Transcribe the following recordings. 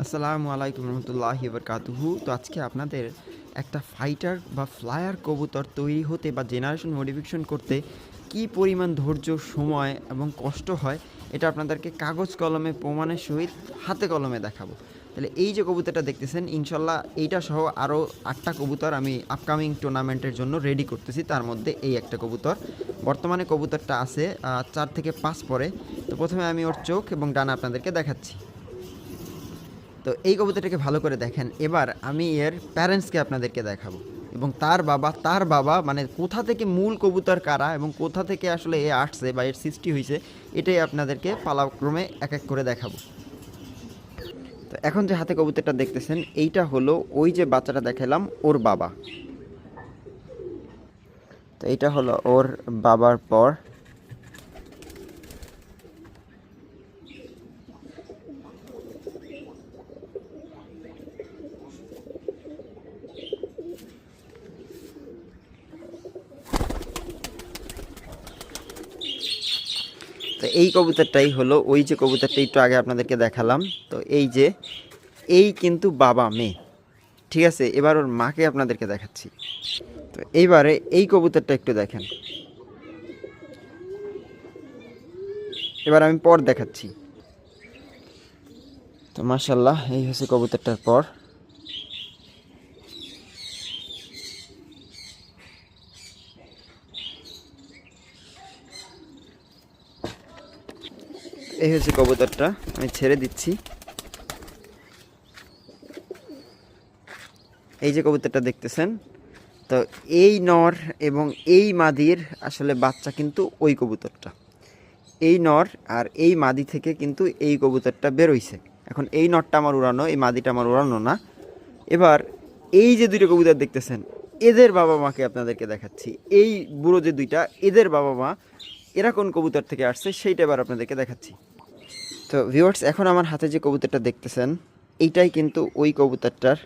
আসসালামু আলাইকুম রহমতুল্লাহি বারকাতুহু। তো আজকে আপনাদের একটা ফাইটার বা ফ্লায়ার কবুতর তৈরি হতে বা জেনারেশন মডিফিকেশন করতে কি পরিমাণ ধৈর্য, সময় এবং কষ্ট হয়, এটা আপনাদেরকে কাগজ কলমে প্রমাণের সহিত হাতে কলমে দেখাবো। তাহলে এই যে কবুতরটা দেখতেছেন, ইনশাল্লাহ এইটা সহ আরও 8টা কবুতর আমি আপকামিং টুর্নামেন্টের জন্য রেডি করতেছি। তার মধ্যে এই একটা কবুতর, বর্তমানে কবুতরটা আছে 4 থেকে 5 পরে। তো প্রথমে আমি ওর চোখ এবং ডানা আপনাদেরকে দেখাচ্ছি। তো এই কবুতরটাকে ভালো করে দেখেন। এবার আমি এর প্যারেন্টসকে আপনাদেরকে দেখাবো এবং তার বাবা মানে কোথা থেকে মূল কবুতর কারা এবং কোথা থেকে আসলে এ আসছে বা এর সৃষ্টি হয়েছে, এটাই আপনাদেরকে পালাক্রমে এক এক করে দেখাবো। তো এখন যে হাতে কবুতরটা দেখতেছেন, এইটা হলো ওই যে বাচ্চাটা দেখালাম ওর বাবা। তো এইটা হলো ওর বাবার পর। তো এই কবুতরটাই হলো ওই যে কবুতরটা একটু আগে আপনাদেরকে দেখালাম। তো এই কিন্তু বাবা মেয়ে, ঠিক আছে। এবার ওর মাকে আপনাদেরকে দেখাচ্ছি। তো এইবারে এই কবুতরটা একটু দেখেন। এবার আমি পর দেখাচ্ছি। তো মাশাল্লাহ, এই হচ্ছে কবুতরটার পর। এই হচ্ছে কবুতরটা, আমি ছেড়ে দিচ্ছি। এই যে কবুতরটা দেখতেছেন, তো এই নর এবং এই মাদির আসলে বাচ্চা কিন্তু ওই কবুতরটা। এই নর আর এই মাদি থেকে কিন্তু এই কবুতরটা বেরোইছে। এখন এই নরটা আমার উড়ানো, এই মাদিটা আমার উড়ানো না। এবার এই যে দুইটা কবুতর দেখতেছেন, এদের বাবা মাকে আপনাদেরকে দেখাচ্ছি। এই বুড়ো যে দুইটা, এদের বাবা মা এরা কোন কবুতর থেকে আসছে সেইটা এবার আপনাদেরকে দেখাচ্ছি। তো ভিউয়ার্স, এখন আমার হাতে যে কবুতরটা দেখতেছেন, এইটাই কিন্তু ওই কবুতরটার।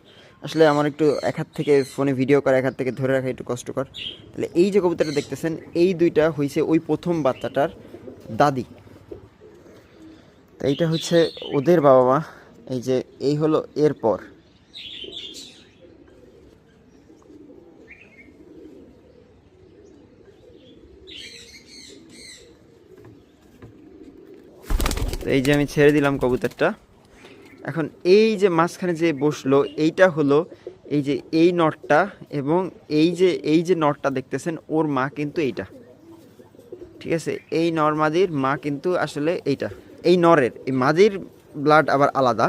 আসলে আমার একটু এক হাত থেকে ফোনে ভিডিও করা, এক হাত থেকে ধরে রাখা একটু কষ্টকর। তাহলে এই যে কবুতরটা দেখতেছেন, এই দুইটা হয়েছে ওই প্রথম বাচ্চাটার দাদি। তো এইটা হচ্ছে ওদের বাবা মা। এই যে এই হলো এরপর। তো এই যে আমি ছেড়ে দিলাম কবুতরটা। এখন এই যে মাঝখানে যে বসলো, এইটা হলো এই যে এই নটটা, এবং এই যে নটটা দেখতেছেন, ওর মা কিন্তু এইটা, ঠিক আছে। এই নর মাদির মা কিন্তু আসলে এইটা, এই নরের এই মাদির ব্লাড আবার আলাদা।